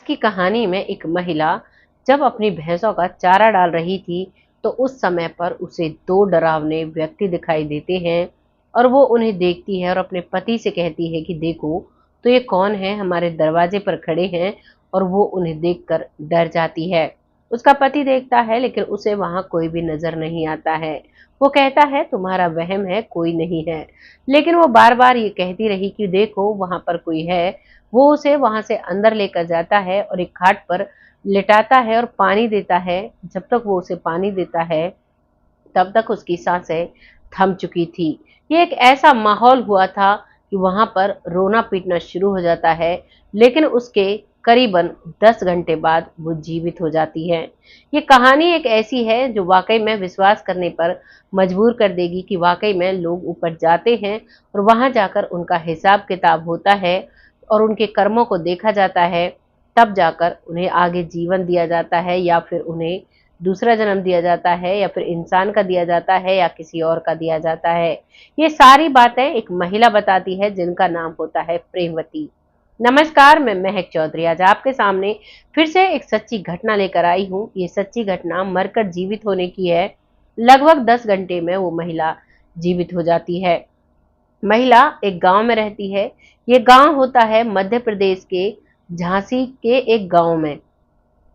की कहानी में एक महिला जब अपनी भैंसों का चारा डाल रही थी तो उस समय पर उसे दो डरावने व्यक्ति दिखाई देते हैं और वो उन्हें देखती है और अपने पति से कहती है कि देखो तो ये कौन है, हमारे दरवाजे पर खड़े हैं। और वो उन्हें देखकर डर जाती है। उसका पति देखता है लेकिन उसे वहां कोई भी नजर नहीं आता है। वो कहता है तुम्हारा वहम है, कोई नहीं है। लेकिन वो बार बार ये कहती रही कि देखो वहां पर कोई है। वो उसे वहां से अंदर लेकर जाता है और एक खाट पर लिटाता है और पानी देता है। जब तक वो उसे पानी देता है तब तक उसकी सांसें थम चुकी थी। ये एक ऐसा माहौल हुआ था कि वहां पर रोना पीटना शुरू हो जाता है। लेकिन उसके करीबन 10 घंटे बाद वो जीवित हो जाती है। ये कहानी एक ऐसी है जो वाकई में विश्वास करने पर मजबूर कर देगी कि वाकई में लोग ऊपर जाते हैं और वहां जाकर उनका हिसाब किताब होता है और उनके कर्मों को देखा जाता है। तब जाकर उन्हें आगे जीवन दिया जाता है या फिर उन्हें दूसरा जन्म दिया जाता है या फिर इंसान का दिया जाता है या किसी और का दिया जाता है। ये सारी बातें एक महिला बताती है जिनका नाम होता है प्रेमवती। नमस्कार, मैं महक चौधरी आज आपके सामने फिर से एक सच्ची घटना लेकर आई हूँ। ये सच्ची घटना मरकर जीवित होने की है। लगभग 10 घंटे में वो महिला जीवित हो जाती है। महिला एक गांव में रहती है। ये गांव होता है मध्य प्रदेश के झांसी के एक गांव में।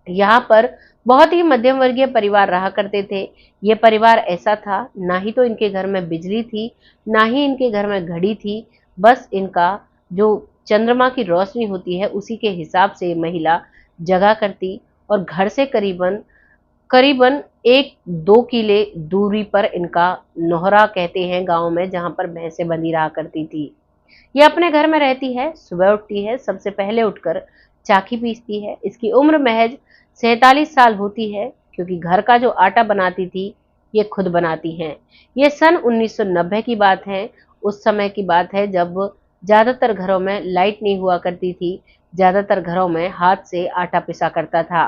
यहाँ पर बहुत ही मध्यम वर्गीय परिवार रहा करते थे। ये परिवार ऐसा था, ना ही तो इनके घर में बिजली थी, ना ही इनके घर में घड़ी थी। बस इनका जो चंद्रमा की रोशनी होती है उसी के हिसाब से महिला जगा करती। और घर से करीबन करीबन 1-2 किले दूरी पर इनका नोहरा कहते हैं गांव में, जहां पर भैंसें बंधी रहा करती थी। ये अपने घर में रहती है, सुबह उठती है, सबसे पहले उठकर चाकी पीसती है। इसकी उम्र महज 47 साल होती है क्योंकि घर का जो आटा बनाती थी ये खुद बनाती हैं। ये सन 1990 की बात है। उस समय की बात है जब ज्यादातर घरों में लाइट नहीं हुआ करती थी। ज्यादातर घरों में हाथ से आटा पिसा करता था।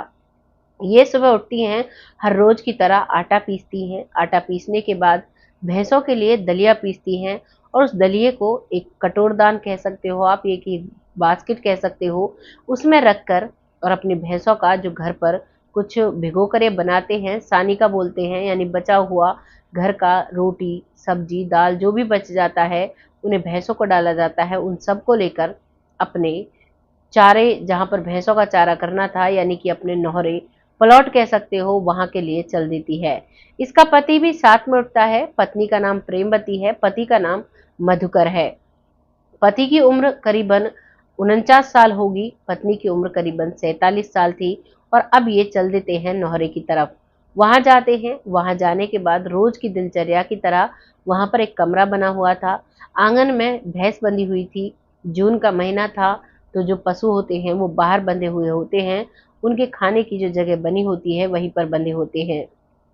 ये सुबह उठती हैं, हर रोज की तरह आटा पीसती हैं। आटा पीसने के बाद भैंसों के लिए दलिया पीसती हैं और उस दलिये को एक कटोरदान कह सकते हो आप, ये कि बास्केट कह सकते हो, उसमें रखकर और अपनी भैंसों का जो घर पर कुछ भिगो कर ये बनाते हैं, सानिका बोलते हैं, यानी बचा हुआ घर का रोटी सब्जी दाल जो भी बच जाता है उन्हें भैंसों को डाला जाता है। उन सबको लेकर अपने चारे, जहां पर भैंसों का चारा करना था यानी कि अपने नौहरे प्लॉट कह सकते हो, वहां के लिए चल देती है। इसका पति भी साथ में उठता है। पत्नी का नाम प्रेमवती है, पति का नाम मधुकर है। पति की उम्र करीबन 49 साल होगी, पत्नी की उम्र करीबन 47 साल थी। और अब ये चल देते हैं नौहरे की तरफ। वहां जाते हैं। वहां जाने के बाद रोज की दिनचर्या की तरह वहां पर एक कमरा बना हुआ था। आंगन में भैंस बंधी हुई थी। जून का महीना था तो जो पशु होते हैं वो बाहर बंधे हुए होते हैं। उनके खाने की जो जगह बनी होती है वहीं पर बंधे होते हैं।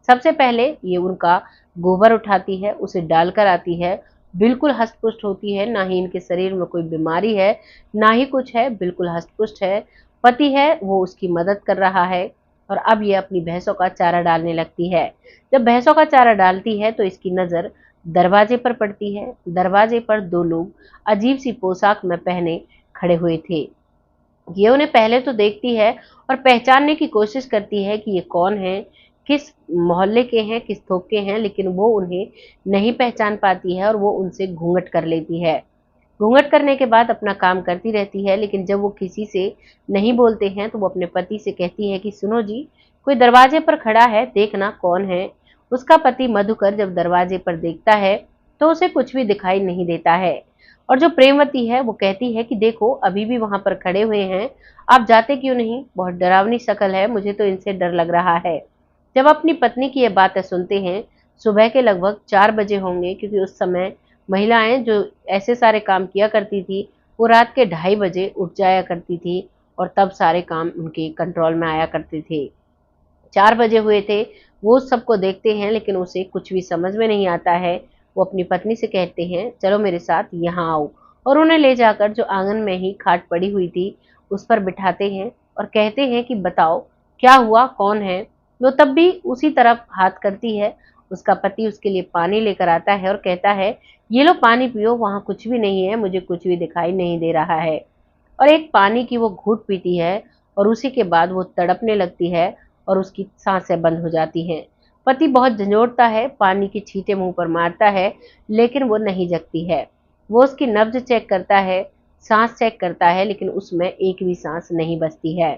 सबसे पहले ये उनका गोबर उठाती है, उसे डालकर आती है। बिल्कुल हष्ट-पुष्ट होती है, ना ही इनके शरीर में कोई बीमारी है, ना ही कुछ है, बिल्कुल हष्ट-पुष्ट है। पति है वो उसकी मदद कर रहा है और अब ये अपनी भैंसों का चारा डालने लगती है। जब भैंसों का चारा डालती है तो इसकी नज़र दरवाजे पर पड़ती है। दरवाजे पर 2 लोग अजीब-सी पोशाक में पहने खड़े हुए थे। ये उन्हें पहले तो देखती है और पहचानने की कोशिश करती है कि ये कौन है, किस मोहल्ले के हैं, किस थोक के हैं, लेकिन वो उन्हें नहीं पहचान पाती है और वो उनसे घूंघट कर लेती है। घूंघट करने के बाद अपना काम करती रहती है, लेकिन जब वो किसी से नहीं बोलते हैं तो वो अपने पति से कहती है कि सुनो जी, कोई दरवाजे पर खड़ा है, देखना कौन है। उसका पति मधुकर जब दरवाजे पर देखता है तो उसे कुछ भी दिखाई नहीं देता है। और जो प्रेमवती है वो कहती है कि देखो अभी भी वहां पर खड़े हुए हैं, आप जाते क्यों नहीं, बहुत डरावनी शक्ल है, मुझे तो इनसे डर लग रहा है। जब अपनी पत्नी की ये बातें सुनते हैं, सुबह के लगभग 4 बजे होंगे, क्योंकि उस समय महिलाएं जो ऐसे सारे काम किया करती थी वो रात के 2:30 बजे उठ जाया करती थी और तब सारे काम उनके कंट्रोल में आया करते थे। 4 बजे हुए थे। वो उस सबको देखते हैं लेकिन उसे कुछ भी समझ में नहीं आता है। वो अपनी पत्नी से कहते हैं चलो मेरे साथ यहाँ आओ, और उन्हें ले जाकर जो आंगन में ही खाट पड़ी हुई थी उस पर बिठाते हैं और कहते हैं कि बताओ क्या हुआ, कौन है। वो तब भी उसी तरफ हाथ करती है। उसका पति उसके लिए पानी लेकर आता है और कहता है ये लो पानी पियो, वहां कुछ भी नहीं है, मुझे कुछ भी दिखाई नहीं दे रहा है। और एक पानी की वो घूंट पीती है और उसी के बाद वो तड़पने लगती है और उसकी सांसें बंद हो जाती हैं। पति बहुत झंझोड़ता है, पानी की छींटे मुंह पर मारता है, लेकिन वो नहीं जगती है। वो उसकी नब्ज चेक करता है, सांस चेक करता है, लेकिन उसमें एक भी सांस नहीं बचती है।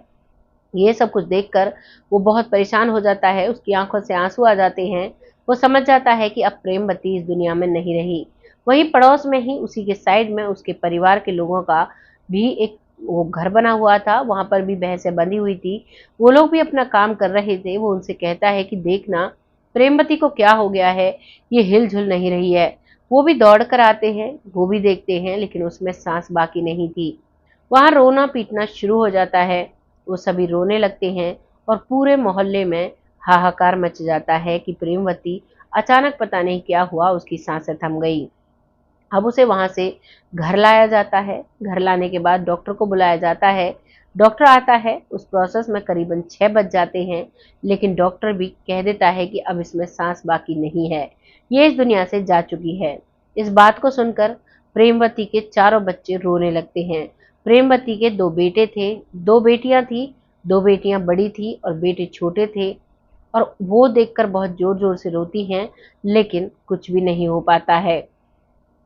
ये सब कुछ देखकर वो बहुत परेशान हो जाता है, उसकी आंखों से आंसू आ जाते हैं। वो समझ जाता है कि अब प्रेमवती इस दुनिया में नहीं रही। वहीं पड़ोस में ही उसी के साइड में उसके परिवार के लोगों का भी एक वो घर बना हुआ था, वहां पर भी भैंसें बंधी हुई थी। वो लोग भी अपना काम कर रहे थे। वो उनसे कहता है कि देखना प्रेमवती को क्या हो गया है, ये हिलझुल नहीं रही है। वो भी दौड़ कर आते हैं, वो भी देखते हैं, लेकिन उसमें सांस बाकी नहीं थी। वहां रोना पीटना शुरू हो जाता है। वो सभी रोने लगते हैं और पूरे मोहल्ले में हाहाकार मच जाता है कि प्रेमवती अचानक पता नहीं क्या हुआ, उसकी सांसें थम गई। अब उसे वहां से घर लाया जाता है। घर लाने के बाद डॉक्टर को बुलाया जाता है। डॉक्टर आता है, उस प्रोसेस में करीबन 6 बज जाते हैं, लेकिन डॉक्टर भी कह देता है कि अब इसमें सांस बाकी नहीं है, ये इस दुनिया से जा चुकी है। इस बात को सुनकर प्रेमवती के चारों बच्चे रोने लगते हैं। प्रेमवती के 2 बेटे थे, 2 बेटियां थी। 2 बेटियां बड़ी थी और बेटे छोटे थे, और वो देखकर बहुत जोर जोर से रोती हैं, लेकिन कुछ भी नहीं हो पाता है।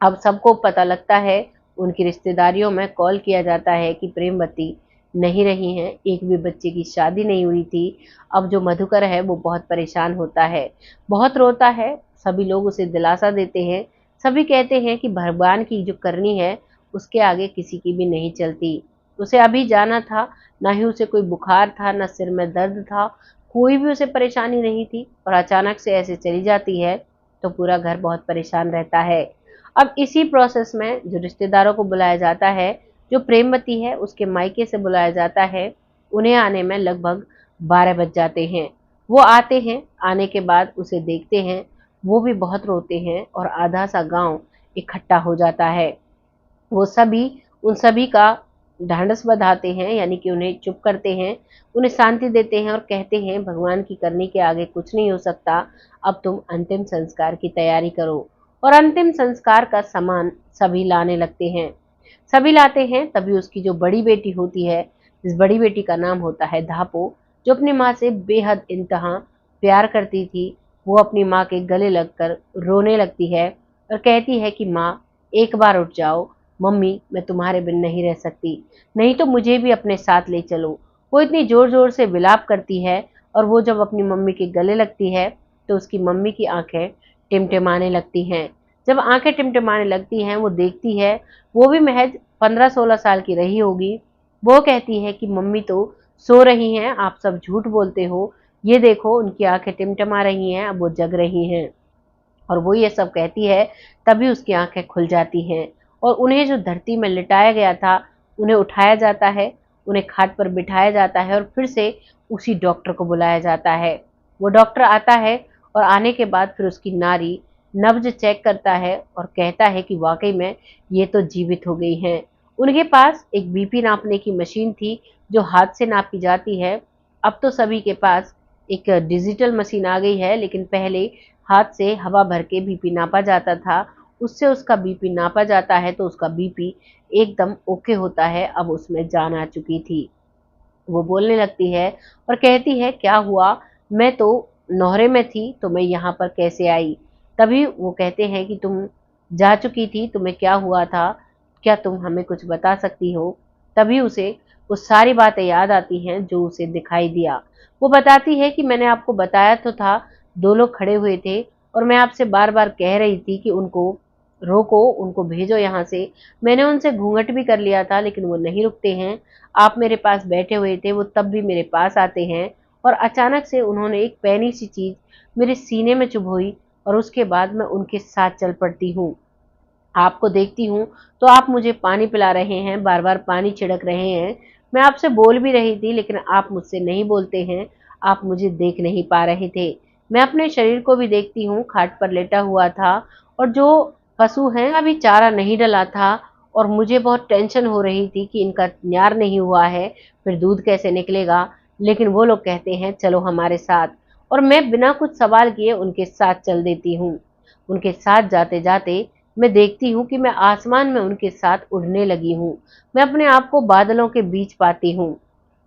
अब सबको पता लगता है, उनकी रिश्तेदारियों में कॉल किया जाता है कि प्रेमवती नहीं रही हैं, एक भी बच्चे की शादी नहीं हुई थी। अब जो मधुकर है वो बहुत परेशान होता है, बहुत रोता है। सभी लोग उसे दिलासा देते हैं। सभी कहते हैं कि भगवान की जो करनी है उसके आगे किसी की भी नहीं चलती। उसे अभी जाना था, ना ही उसे कोई बुखार था, ना सिर में दर्द था, कोई भी उसे परेशानी नहीं थी, और अचानक से ऐसे चली जाती है तो पूरा घर बहुत परेशान रहता है। अब इसी प्रोसेस में जो रिश्तेदारों को बुलाया जाता है, जो प्रेमवती है उसके मायके से बुलाया जाता है, उन्हें आने में लगभग 12 बज जाते हैं। वो आते हैं, आने के बाद उसे देखते हैं, वो भी बहुत रोते हैं और आधा सा गांव इकट्ठा हो जाता है। वो सभी उन सभी का ढांढस बंधाते हैं, यानी कि उन्हें चुप करते हैं, उन्हें शांति देते हैं और कहते हैं भगवान की करनी के आगे कुछ नहीं हो सकता, अब तुम अंतिम संस्कार की तैयारी करो। और अंतिम संस्कार का सामान सभी लाने लगते हैं। सभी लाते हैं, तभी उसकी जो बड़ी बेटी होती है, इस बड़ी बेटी का नाम होता है धापो, जो अपनी माँ से बेहद इंतहा प्यार करती थी, वो अपनी माँ के गले लगकर रोने लगती है और कहती है कि माँ, एक बार उठ जाओ, मम्मी मैं तुम्हारे बिन नहीं रह सकती, नहीं तो मुझे भी अपने साथ ले चलो। वो इतनी जोर जोर से विलाप करती है, और वो जब अपनी मम्मी के गले लगती है तो उसकी मम्मी की आंखें टिमटिमाने लगती हैं। जब आंखें टिमटिमाने लगती हैं, वो देखती है, वो भी महज 15-16 साल की रही होगी। वो कहती है कि मम्मी तो सो रही हैं, आप सब झूठ बोलते हो, ये देखो उनकी आंखें टिमटिमा रही हैं, अब वो जग रही हैं। और वो ये सब कहती है, तभी उसकी आंखें खुल जाती हैं, और उन्हें जो धरती में लिटाया गया था उन्हें उठाया जाता है, उन्हें खाट पर बिठाया जाता है, और फिर से उसी डॉक्टर को बुलाया जाता है। वो डॉक्टर आता है, और आने के बाद फिर उसकी नारी नब्ज चेक करता है और कहता है कि वाकई में ये तो जीवित हो गई हैं। उनके पास एक बीपी नापने की मशीन थी, जो हाथ से नापी जाती है। अब तो सभी के पास एक डिजिटल मशीन आ गई है, लेकिन पहले हाथ से हवा भर के बीपी नापा जाता था। उससे उसका बीपी नापा जाता है तो उसका बीपी एकदम ओके होता है। अब उसमें जान आ चुकी थी। वो बोलने लगती है और कहती है, क्या हुआ, मैं तो नौहरे में थी, तो मैं यहाँ पर कैसे आई। तभी वो कहते हैं कि तुम जा चुकी थी, तुम्हें क्या हुआ था, क्या तुम हमें कुछ बता सकती हो। तभी उसे वो सारी बातें याद आती हैं जो उसे दिखाई दिया। वो बताती है कि मैंने आपको बताया तो था, 2 लोग खड़े हुए थे, और मैं आपसे बार बार कह रही थी कि उनको रोको, उनको भेजो यहाँ से। मैंने उनसे घूंघट भी कर लिया था, लेकिन वो नहीं रुकते हैं। आप मेरे पास बैठे हुए थे, वो तब भी मेरे पास आते हैं, और अचानक से उन्होंने एक पैनी सी चीज मेरे सीने में चुभोई, और उसके बाद मैं उनके साथ चल पड़ती हूँ। आपको देखती हूँ तो आप मुझे पानी पिला रहे हैं, बार बार पानी छिड़क रहे हैं। मैं आपसे बोल भी रही थी, लेकिन आप मुझसे नहीं बोलते हैं, आप मुझे देख नहीं पा रहे थे। मैं अपने शरीर को भी देखती हूँ, खाट पर लेटा हुआ था, और जो पशु हैं अभी चारा नहीं डला था, और मुझे बहुत टेंशन हो रही थी कि इनका न्यार नहीं हुआ है, फिर दूध कैसे निकलेगा। लेकिन वो लोग कहते हैं चलो हमारे साथ, और मैं बिना कुछ सवाल किए उनके साथ चल देती हूँ। उनके साथ जाते जाते मैं देखती हूँ कि मैं आसमान में उनके साथ उड़ने लगी हूँ। मैं अपने आप को बादलों के बीच पाती हूँ।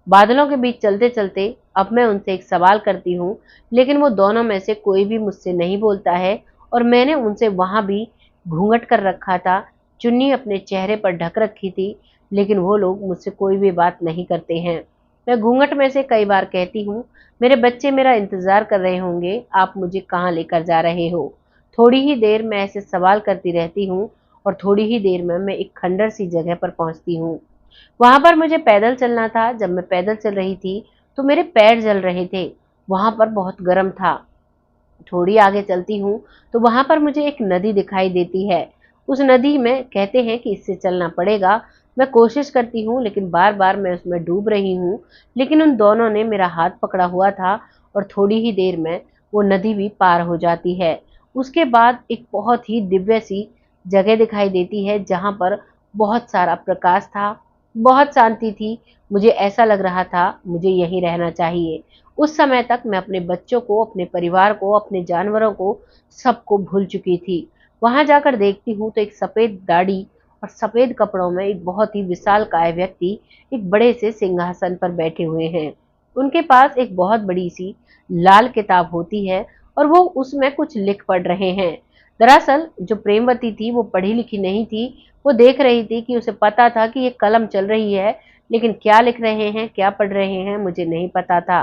बादलों के बीच चलते चलते अब मैं उनसे एक सवाल करती हूँ, लेकिन वो दोनों में से कोई भी मुझसे नहीं बोलता है। और मैंने उनसे वहां भी घूंघट कर रखा था, चुन्नी अपने चेहरे पर ढक रखी थी, लेकिन वो लोग मुझसे कोई भी बात नहीं करते हैं। मैं घूंघट में से कई बार कहती हूँ, मेरे बच्चे मेरा इंतजार कर रहे होंगे, आप मुझे कहाँ लेकर जा रहे हो। थोड़ी ही देर मैं ऐसे सवाल करती रहती हूँ और थोड़ी ही देर में मैं एक खंडर सी जगह पर पहुंचती हूँ। वहां पर मुझे पैदल चलना था। जब मैं पैदल चल रही थी तो मेरे पैर जल रहे थे। वहां पर बहुत गर्म था। थोड़ी आगे चलती हूँ तो वहां पर मुझे एक नदी दिखाई देती है। उस नदी में कहते हैं कि इससे चलना पड़ेगा। मैं कोशिश करती हूँ लेकिन बार बार मैं उसमें डूब रही हूँ। लेकिन उन दोनों ने मेरा हाथ पकड़ा हुआ था और थोड़ी ही देर में वो नदी भी पार हो जाती है। उसके बाद एक बहुत ही दिव्य सी जगह दिखाई देती है जहां पर बहुत सारा प्रकाश था, बहुत शांति थी। मुझे ऐसा लग रहा था मुझे यहीं रहना चाहिए। उस समय तक मैं अपने बच्चों को, अपने परिवार को, अपने जानवरों को, सबको भूल चुकी थी। वहां जाकर देखती हूँ तो एक सफेद दाढ़ी और सफेद कपड़ों में एक बहुत ही विशालकाय व्यक्ति एक बड़े से सिंहासन पर बैठे हुए हैं। उनके पास एक बहुत बड़ी सी लाल किताब होती है और वो उसमें कुछ लिख पढ़ रहे हैं। दरअसल जो प्रेमवती थी वो पढ़ी लिखी नहीं थी। वो देख रही थी कि उसे पता था कि ये कलम चल रही है, लेकिन क्या लिख रहे हैं, क्या पढ़ रहे हैं, मुझे नहीं पता था।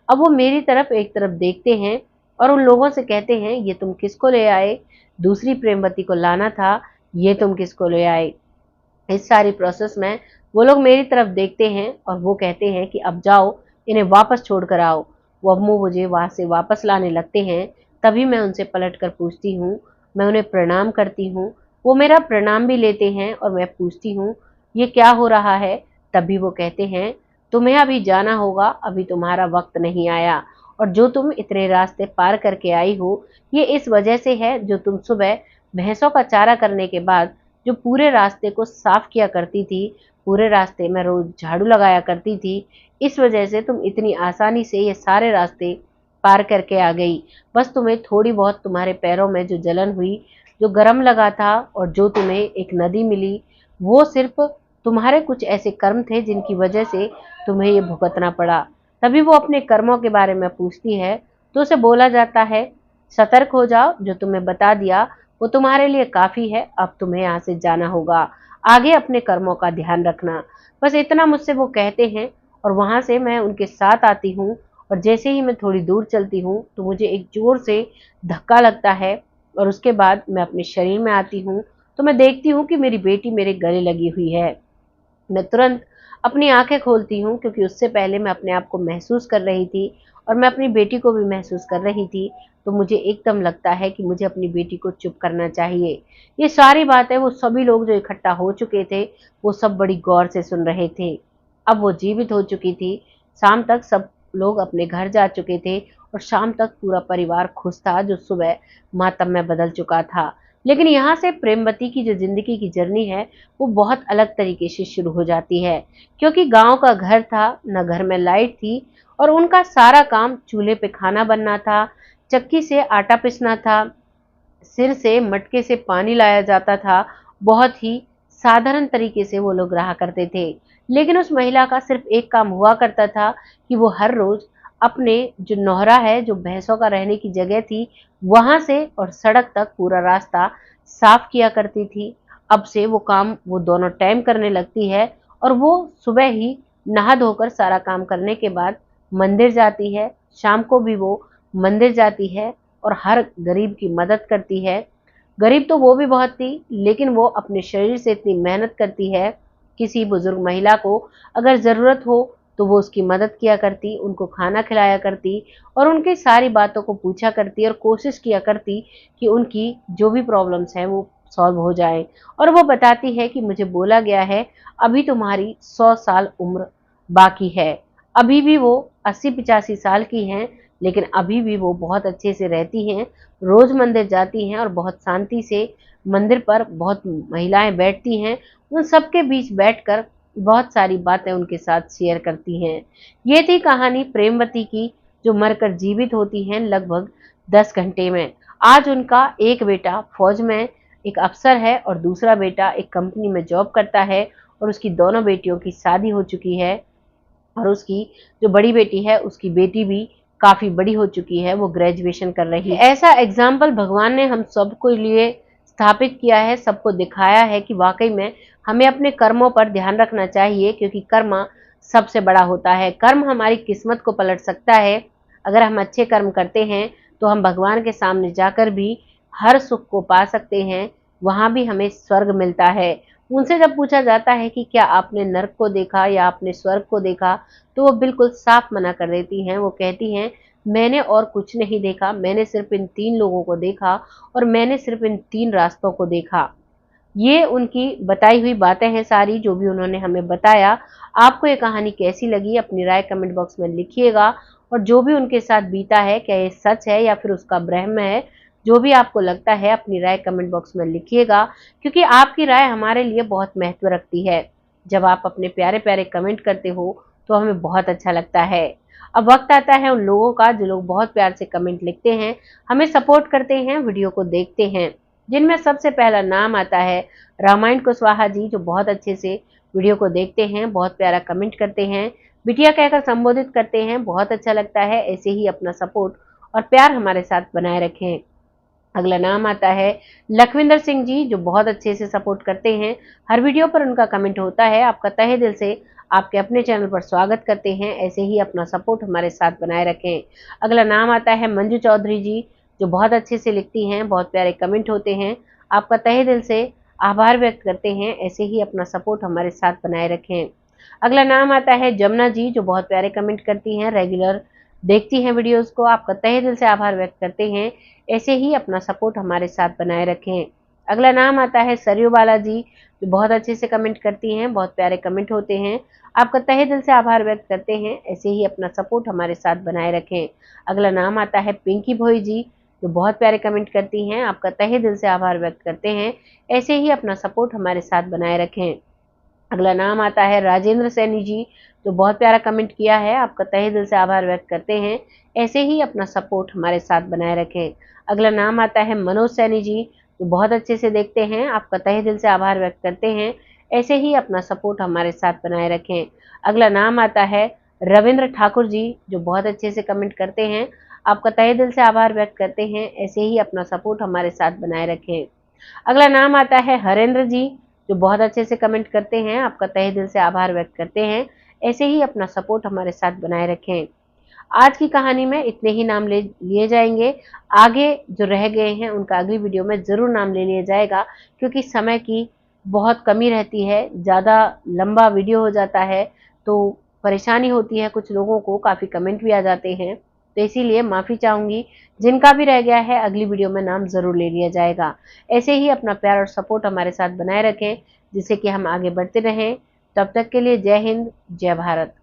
अब वो मेरी तरफ एक तरफ देखते हैं और उन लोगों से कहते हैं, ये तुम किसको ले आए? दूसरी प्रेमवती को लाना था, ये तुम किसको ले आए? इस सारी प्रोसेस में वो लोग मेरी तरफ देखते हैं और वो कहते हैं कि अब जाओ, इन्हें वापस छोड़ कर आओ। वो अब मुझे वहां से वापस लाने लगते हैं। तभी मैं उनसे पलट कर पूछती हूँ, मैं उन्हें प्रणाम करती हूँ। वो मेरा प्रणाम भी लेते हैं और मैं पूछती हूँ, ये क्या हो रहा है? तभी वो कहते हैं, तुम्हें अभी जाना होगा, अभी तुम्हारा वक्त नहीं आया। और जो तुम इतने रास्ते पार करके आई हो, ये इस वजह से है जो तुम सुबह भैंसों का चारा करने के बाद जो पूरे रास्ते को साफ किया करती थी, पूरे रास्ते में रोज झाड़ू लगाया करती थी, इस वजह से तुम इतनी आसानी से ये सारे रास्ते पार करके आ गई। बस तुम्हें थोड़ी बहुत तुम्हारे पैरों में जो जलन हुई, जो गर्म लगा था और जो तुम्हें एक नदी मिली, वो सिर्फ तुम्हारे कुछ ऐसे कर्म थे जिनकी वजह से तुम्हें ये भुगतना पड़ा। तभी वो अपने कर्मों के बारे में पूछती है तो उसे बोला जाता है, सतर्क हो जाओ, जो तुम्हें बता दिया वो तुम्हारे लिए काफी है, अब तुम्हें यहाँ से जाना होगा, आगे अपने कर्मों का ध्यान रखना। बस इतना मुझसे वो कहते हैं और वहां से मैं उनके साथ आती हूँ। और जैसे ही मैं थोड़ी दूर चलती हूँ तो मुझे एक जोर से धक्का लगता है और उसके बाद मैं अपने शरीर में आती हूँ तो मैं देखती हूँ कि मेरी बेटी मेरे गले लगी हुई है। मैं तुरंत अपनी आंखें खोलती हूँ क्योंकि उससे पहले मैं अपने आप को महसूस कर रही थी और मैं अपनी बेटी को भी महसूस कर रही थी। तो मुझे एकदम लगता है कि मुझे अपनी बेटी को चुप करना चाहिए। ये सारी बातें वो सभी लोग जो इकट्ठा हो चुके थे वो सब बड़ी गौर से सुन रहे थे। अब वो जीवित हो चुकी थी। शाम तक सब लोग अपने घर जा चुके थे और शाम तक पूरा परिवार खुश था जो सुबह मातम में बदल चुका था। लेकिन यहाँ से प्रेमवती की जो जिंदगी की जर्नी है वो बहुत अलग तरीके से शुरू हो जाती है। क्योंकि गांव का घर था, न घर में लाइट थी और उनका सारा काम चूल्हे पे खाना बनना था, चक्की से आटा पिसना था, सिर से मटके से पानी लाया जाता था। बहुत ही साधारण तरीके से वो लोग रहा करते थे। लेकिन उस महिला का सिर्फ एक काम हुआ करता था कि वो हर रोज अपने जो नौहरा है, जो भैंसों का रहने की जगह थी, वहां से और सड़क तक पूरा रास्ता साफ किया करती थी। अब से वो काम वो दोनों टाइम करने लगती है और वो सुबह ही नहा धोकर सारा काम करने के बाद मंदिर जाती है। शाम को भी वो मंदिर जाती है और हर गरीब की मदद करती है। गरीब तो वो भी बहुत थी, लेकिन वो अपने शरीर से इतनी मेहनत करती है। किसी बुजुर्ग महिला को अगर जरूरत हो तो वो उसकी मदद किया करती, उनको खाना खिलाया करती और उनकी सारी बातों को पूछा करती और कोशिश किया करती कि उनकी जो भी प्रॉब्लम्स हैं वो सॉल्व हो जाए। और वो बताती है कि मुझे बोला गया है अभी तुम्हारी 100 साल उम्र बाकी है। अभी भी वो 80-85 साल की हैं, लेकिन अभी भी वो बहुत अच्छे से रहती हैं, रोज मंदिर जाती हैं और बहुत शांति से मंदिर पर बहुत महिलाएं बैठती हैं, उन सबके बीच बैठकर बहुत सारी बातें उनके साथ शेयर करती हैं। ये थी कहानी प्रेमवती की, जो मरकर जीवित होती हैं लगभग 10 घंटे में। आज उनका एक बेटा फौज में एक अफसर है और दूसरा बेटा एक कंपनी में जॉब करता है और उसकी दोनों बेटियों की शादी हो चुकी है। और उसकी जो बड़ी बेटी है उसकी बेटी भी काफी बड़ी हो चुकी है, वो ग्रेजुएशन कर रही है। ऐसा एग्जाम्पल भगवान ने हम सबको लिए स्थापित किया है, सबको दिखाया है कि वाकई में हमें अपने कर्मों पर ध्यान रखना चाहिए, क्योंकि कर्म सबसे बड़ा होता है। कर्म हमारी किस्मत को पलट सकता है। अगर हम अच्छे कर्म करते हैं तो हम भगवान के सामने जाकर भी हर सुख को पा सकते हैं, वहां भी हमें स्वर्ग मिलता है। उनसे जब पूछा जाता है कि क्या आपने नर्क को देखा या आपने स्वर्ग को देखा, तो वो बिल्कुल साफ मना कर देती हैं। वो कहती हैं, मैंने और कुछ नहीं देखा, मैंने सिर्फ इन 3 लोगों को देखा और मैंने सिर्फ इन 3 रास्तों को देखा। ये उनकी बताई हुई बातें हैं सारी, जो भी उन्होंने हमें बताया। आपको ये कहानी कैसी लगी, अपनी राय कमेंट बॉक्स में लिखिएगा। और जो भी उनके साथ बीता है, क्या ये सच है या फिर उसका भ्रम है, जो भी आपको लगता है अपनी राय कमेंट बॉक्स में लिखिएगा, क्योंकि आपकी राय हमारे लिए बहुत महत्व रखती है। जब आप अपने प्यारे प्यारे कमेंट करते हो तो हमें बहुत अच्छा लगता है। अब वक्त आता है उन लोगों का जो लोग बहुत प्यार से कमेंट लिखते हैं, हमें सपोर्ट करते हैं, वीडियो को देखते हैं, जिनमें सबसे पहला नाम आता है रामायण कुशवाहा जी, जो बहुत अच्छे से वीडियो को देखते हैं, बहुत प्यारा कमेंट करते हैं, बिटिया कहकर संबोधित करते हैं, बहुत अच्छा लगता है। ऐसे ही अपना सपोर्ट और प्यार हमारे साथ बनाए रखें। अगला नाम आता है लखविंदर सिंह जी, जो बहुत अच्छे से सपोर्ट करते हैं, हर वीडियो पर उनका कमेंट होता है। आपका तहे दिल से आपके अपने चैनल पर स्वागत करते हैं। ऐसे ही अपना सपोर्ट हमारे साथ बनाए रखें। अगला नाम आता है मंजू चौधरी जी, जो बहुत अच्छे से लिखती हैं, बहुत प्यारे कमेंट होते हैं। आपका तहे दिल से आभार व्यक्त करते हैं। ऐसे ही अपना सपोर्ट हमारे साथ बनाए रखें। अगला नाम आता है जमुना जी, जो बहुत प्यारे कमेंट करती हैं, रेगुलर देखती हैं वीडियोस को। आपका तहे दिल से आभार व्यक्त करते हैं। ऐसे ही अपना सपोर्ट हमारे साथ बनाए रखें। अगला नाम आता है सरयू बाला जी, जो बहुत अच्छे से कमेंट करती हैं, बहुत प्यारे कमेंट होते हैं। आपका तहे दिल से आभार व्यक्त करते हैं। ऐसे ही अपना सपोर्ट हमारे साथ बनाए रखें। अगला नाम आता है पिंकी भोई जी, जो बहुत प्यारे कमेंट करती हैं, आपका तहे दिल से आभार व्यक्त करते हैं। ऐसे ही अपना सपोर्ट हमारे साथ बनाए रखें। अगला नाम आता है राजेंद्र सैनी जी, जो बहुत प्यारा कमेंट किया है, आपका तहे दिल से आभार व्यक्त करते हैं। ऐसे ही अपना सपोर्ट हमारे साथ बनाए रखें। अगला नाम आता है मनोज सैनी जी, जो बहुत अच्छे से देखते हैं, आपका तहे दिल से आभार व्यक्त करते हैं। ऐसे ही अपना सपोर्ट हमारे साथ बनाए रखें। अगला नाम आता है रविंद्र ठाकुर जी, जो बहुत अच्छे से कमेंट करते हैं, आपका तहे दिल से आभार व्यक्त करते हैं। ऐसे ही अपना सपोर्ट हमारे साथ बनाए रखें। अगला नाम आता है हरेंद्र जी, जो बहुत अच्छे से कमेंट करते हैं, आपका तहे दिल से आभार व्यक्त करते हैं। ऐसे ही अपना सपोर्ट हमारे साथ बनाए रखें। आज की कहानी में इतने ही नाम लिए जाएंगे। आगे जो रह गए हैं उनका अगली वीडियो में ज़रूर नाम ले लिया जाएगा, क्योंकि समय की बहुत कमी रहती है, ज़्यादा लंबा वीडियो हो जाता है तो परेशानी होती है, कुछ लोगों को काफ़ी कमेंट भी आ जाते हैं, तो इसीलिए माफ़ी चाहूँगी। जिनका भी रह गया है अगली वीडियो में नाम ज़रूर ले लिया जाएगा। ऐसे ही अपना प्यार और सपोर्ट हमारे साथ बनाए रखें, जिससे कि हम आगे बढ़ते रहें। तब तक के लिए जय हिंद, जय भारत।